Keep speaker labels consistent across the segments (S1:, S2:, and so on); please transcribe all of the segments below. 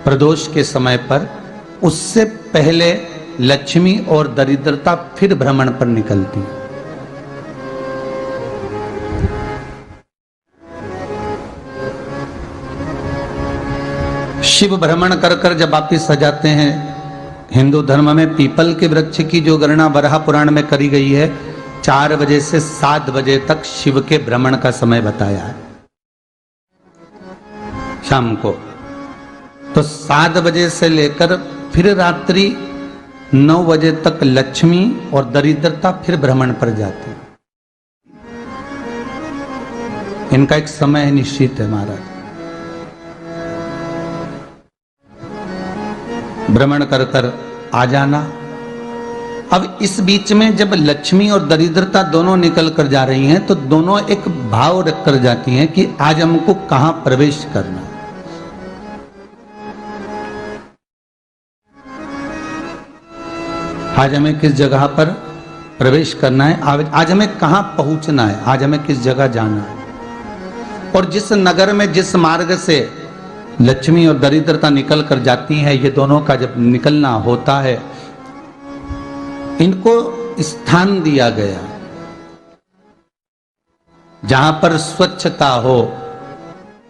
S1: प्रदोष के समय पर, उससे पहले लक्ष्मी और दरिद्रता फिर भ्रमण पर निकलती है। शिव भ्रमण कर कर जब वापिस आ जाते हैं, हिंदू धर्म में पीपल के वृक्ष की जो गणना वराह पुराण में करी गई है, 4 बजे से 7 बजे तक शिव के भ्रमण का समय बताया है शाम को। तो 7 बजे से लेकर फिर रात्रि 9 बजे तक लक्ष्मी और दरिद्रता फिर भ्रमण पर जाती है। इनका एक समय निश्चित है महाराज। भ्रमण कर कर आ जाना। अब इस बीच में जब लक्ष्मी और दरिद्रता दोनों निकल कर जा रही हैं, तो दोनों एक भाव रख कर जाती हैं कि आज हमको कहां प्रवेश करना है। आज हमें किस जगह पर प्रवेश करना है, आज हमें कहां पहुंचना है, आज हमें किस जगह जाना है। और जिस नगर में जिस मार्ग से लक्ष्मी और दरिद्रता निकल कर जाती हैं, ये दोनों का जब निकलना होता है, इनको स्थान दिया गया जहां पर स्वच्छता हो,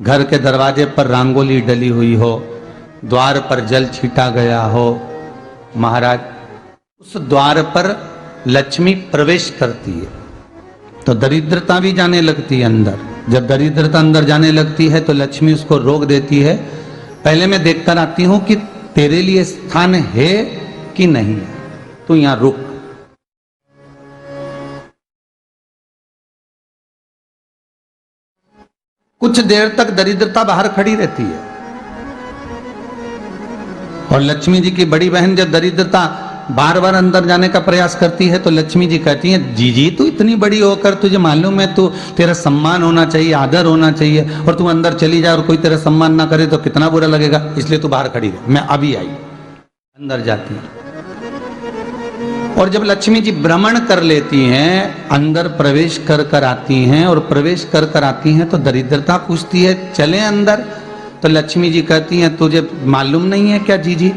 S1: घर के दरवाजे पर रंगोली डली हुई हो, द्वार पर जल छीटा गया हो। महाराज, उस द्वार पर लक्ष्मी प्रवेश करती है तो दरिद्रता भी जाने लगती है अंदर। जब दरिद्रता अंदर जाने लगती है तो लक्ष्मी उसको रोक देती है, पहले मैं देखकर आती हूं कि तेरे लिए स्थान है कि नहीं है, तू यहां रुक। कुछ देर तक दरिद्रता बाहर खड़ी रहती है और लक्ष्मी जी की बड़ी बहन जब दरिद्रता बार बार अंदर जाने का प्रयास करती है तो लक्ष्मी जी कहती हैं, जीजी तू इतनी बड़ी होकर तुझे मालूम है, तू तेरा सम्मान होना चाहिए, आदर होना चाहिए, और तू अंदर चली जाए और कोई तेरा सम्मान ना करे तो कितना बुरा लगेगा, इसलिए तू बाहर खड़ी रहे, मैं अभी आई। अंदर जाती है और जब लक्ष्मी जी भ्रमण कर लेती हैं, अंदर प्रवेश कर कर आती हैं, और प्रवेश कर कर आती हैं तो दरिद्रता पूछती है चले अंदर। तो लक्ष्मी जी कहती हैं, तुझे मालूम नहीं है क्या जीजी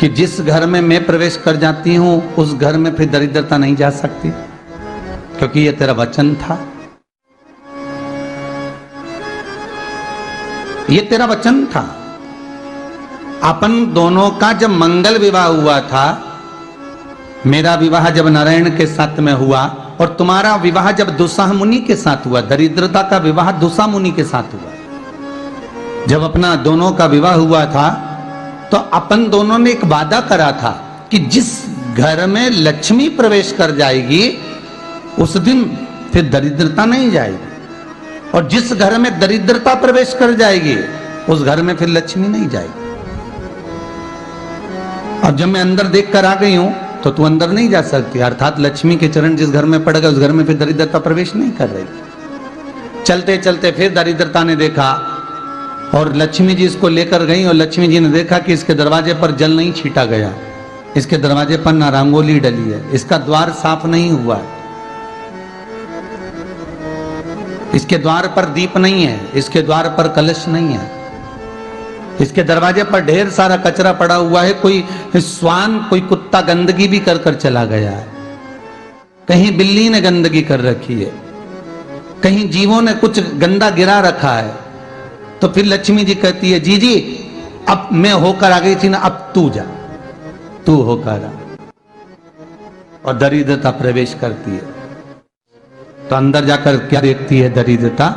S1: कि जिस घर में मैं प्रवेश कर जाती हूं उस घर में फिर दरिद्रता नहीं जा सकती, क्योंकि ये तेरा वचन था, ये तेरा वचन था। अपन दोनों का जब मंगल विवाह हुआ था, मेरा विवाह जब नारायण के साथ में हुआ और तुम्हारा विवाह जब दुस्साह मुनि के साथ हुआ, दरिद्रता का विवाह दुस्साह मुनि के साथ हुआ। जब अपना दोनों का विवाह हुआ था तो अपन दोनों ने एक वादा करा था कि जिस घर में लक्ष्मी प्रवेश कर जाएगी उस दिन फिर दरिद्रता नहीं जाएगी, और जिस घर में दरिद्रता प्रवेश कर जाएगी उस घर में फिर लक्ष्मी नहीं जाएगी। अब जब मैं अंदर देख कर आ गई हूं तो तू अंदर नहीं जा सकती, अर्थात लक्ष्मी के चरण जिस घर में पड़ गए उस घर में फिर दरिद्रता प्रवेश नहीं कर रही। चलते चलते फिर दरिद्रता ने देखा और लक्ष्मी जी इसको लेकर गई, और लक्ष्मी जी ने देखा कि इसके दरवाजे पर जल नहीं छीटा गया, इसके दरवाजे पर ना रंगोली डली है, इसका द्वार साफ नहीं हुआ है, इसके द्वार पर दीप नहीं है, इसके द्वार पर कलश नहीं है, इसके दरवाजे पर ढेर सारा कचरा पड़ा हुआ है, कोई श्वान कोई कुत्ता गंदगी भी कर कर चला गया है, कहीं बिल्ली ने गंदगी कर रखी है, कहीं जीवों ने कुछ गंदा गिरा रखा है। तो फिर लक्ष्मी जी कहती है, जी जी अब मैं होकर आ गई थी ना, अब तू जा, तू होकर आ। और दरिद्रता प्रवेश करती है तो अंदर जाकर क्या देखती है दरिद्रता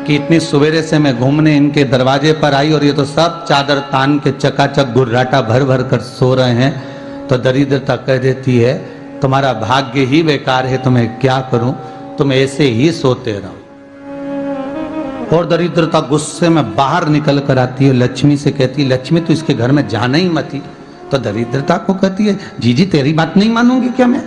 S1: कि इतनी सवेरे से मैं घूमने इनके दरवाजे पर आई और ये तो सब चादर तान के चकाचक गुर्राटा भर भर कर सो रहे हैं। तो दरिद्रता कह देती है, तुम्हारा भाग्य ही बेकार है, तुम्हें क्या करूं, तुम ऐसे ही सोते रहो। और दरिद्रता गुस्से में बाहर निकल कर आती है, लक्ष्मी से कहती है, लक्ष्मी तू इसके घर में जाना ही मत। तो दरिद्रता को कहती है, जीजी तेरी बात नहीं मानूंगी क्या मैं?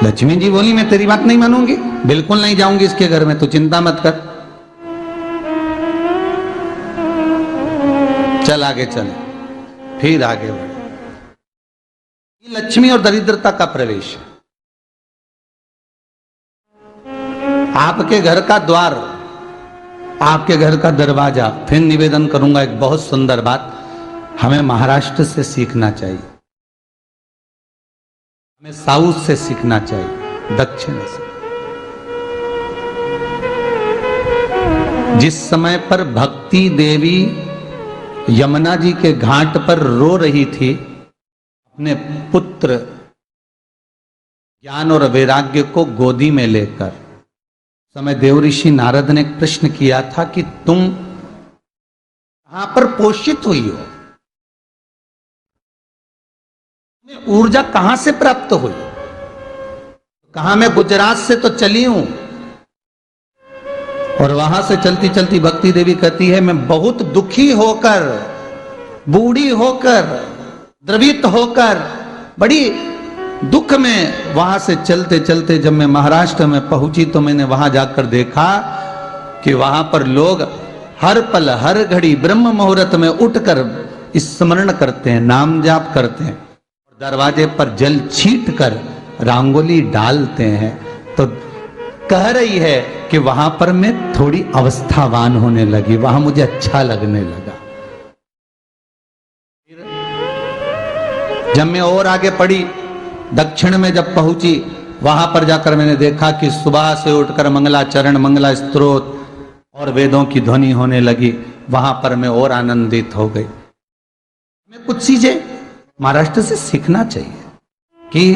S1: लक्ष्मी जी बोली, मैं तेरी बात नहीं मानूंगी, बिल्कुल नहीं जाऊंगी इसके घर में, तू चिंता मत कर, चल आगे चल। फिर आगे बढ़े। लक्ष्मी और दरिद्रता का प्रवेश। आपके घर का द्वार आपके घर का दरवाजा। फिर निवेदन करूंगा एक बहुत सुंदर बात, हमें महाराष्ट्र से सीखना चाहिए, हमें साउथ से सीखना चाहिए, दक्षिण से। जिस समय पर भक्ति देवी यमुना जी के घाट पर रो रही थी, अपने पुत्र ज्ञान और वैराग्य को गोदी में लेकर, समय देवऋषि नारद ने एक प्रश्न किया था कि तुम कहां पर पोषित हुई हो, तुम्हें ऊर्जा कहां से प्राप्त हुई? कहा मैं गुजरात से तो चली हूं। और वहां से चलती चलती भक्ति देवी कहती है, मैं बहुत दुखी होकर, बूढ़ी होकर, द्रवित होकर, बड़ी दुख में वहां से चलते चलते जब मैं महाराष्ट्र में पहुंची तो मैंने वहां जाकर देखा कि वहां पर लोग हर पल हर घड़ी ब्रह्म मुहूर्त में उठकर स्मरण करते हैं, नाम जाप करते हैं, दरवाजे पर जल छीट कर रंगोली डालते हैं। तो कह रही है कि वहां पर मैं थोड़ी अवस्थावान होने लगी, वहां मुझे अच्छा लगने लगा। जब मैं और आगे पढ़ी, दक्षिण में जब पहुंची, वहां पर जाकर मैंने देखा कि सुबह से उठकर मंगलाचरण, मंगला स्तोत्र और वेदों की ध्वनि होने लगी। वहां पर मैं और आनंदित हो गई। हमें कुछ चीजें महाराष्ट्र से सीखना चाहिए कि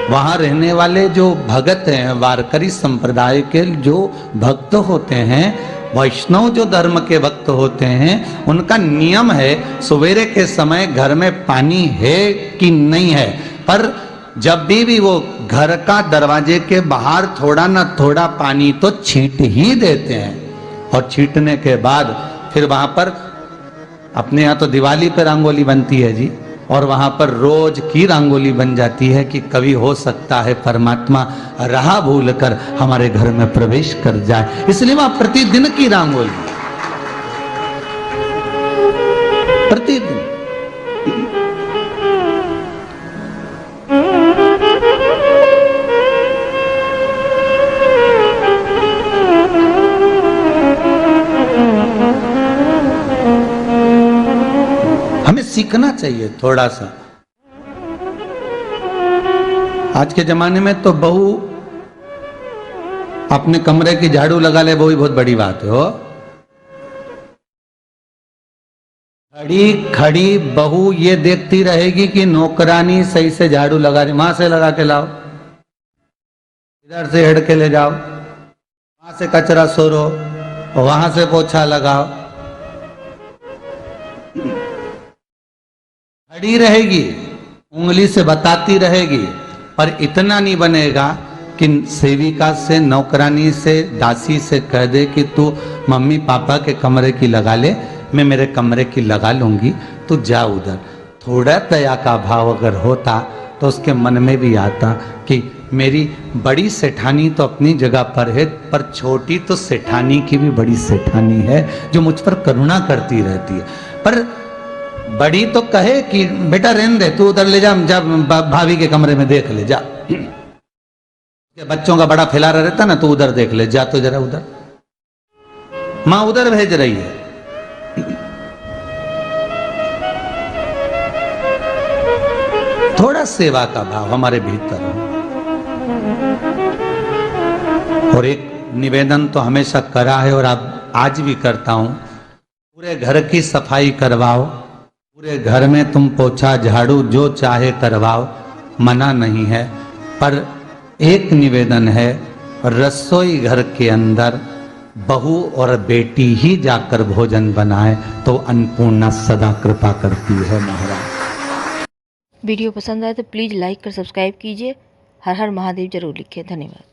S1: वहां रहने वाले जो भगत हैं, वारकरी संप्रदाय के जो भक्त होते हैं, वैष्णव जो धर्म के भक्त होते हैं, उनका नियम है सवेरे के समय घर में पानी है कि नहीं है, पर जब भी वो घर का दरवाजे के बाहर थोड़ा ना थोड़ा पानी तो छींट ही देते हैं। और छींटने के बाद फिर वहां पर अपने यहाँ तो दिवाली पर रंगोली बनती है जी, और वहां पर रोज की रंगोली बन जाती है कि कभी हो सकता है परमात्मा राह भूल कर हमारे घर में प्रवेश कर जाए, इसलिए वहां प्रतिदिन की रंगोली, प्रतिदिन। हमें सीखना चाहिए थोड़ा सा। आज के जमाने में तो बहू अपने कमरे की झाड़ू लगा ले, वो ही बहुत बड़ी बात है। हो खड़ी खड़ी बहू ये देखती रहेगी कि नौकरानी सही से झाड़ू लगा रही, वहां से लगा के लाओ, इधर से हेड के ले जाओ, वहां से कचरा सोरो, वहां से पोछा लगाओ। खड़ी रहेगी, उंगली से बताती रहेगी, पर इतना नहीं बनेगा कि सेविका से, नौकरानी से, दासी से कह दे कि तू मम्मी पापा के कमरे की लगा ले, मैं मेरे कमरे की लगा लूंगी, तू जा उधर। थोड़ा दया का भाव अगर होता तो उसके मन में भी आता कि मेरी बड़ी सेठानी तो अपनी जगह पर है, पर छोटी तो सेठानी की भी बड़ी सेठानी है जो मुझ पर करुणा करती रहती है। पर बड़ी तो कहे कि बेटा रहने दे, तू उधर ले जा, भाभी के कमरे में देख ले जा। बच्चों का बड़ा फैलारा रहता ना, तू उधर देख ले जा, तो जरा उधर, मां उधर भेज रही है। थोड़ा सेवा का भाव हमारे भीतर हो। और एक निवेदन तो हमेशा करा है और अब आज भी करता हूं, पूरे घर की सफाई करवाओ, पूरे घर में तुम पोछा झाड़ू जो चाहे करवाओ, मना नहीं है। पर एक निवेदन है, रसोई घर के अंदर बहू और बेटी ही जाकर भोजन बनाए तो अन्नपूर्णा सदा कृपा करती है महाराज।
S2: वीडियो पसंद आए तो प्लीज़ लाइक कर सब्सक्राइब कीजिए। हर हर महादेव जरूर लिखिए। धन्यवाद।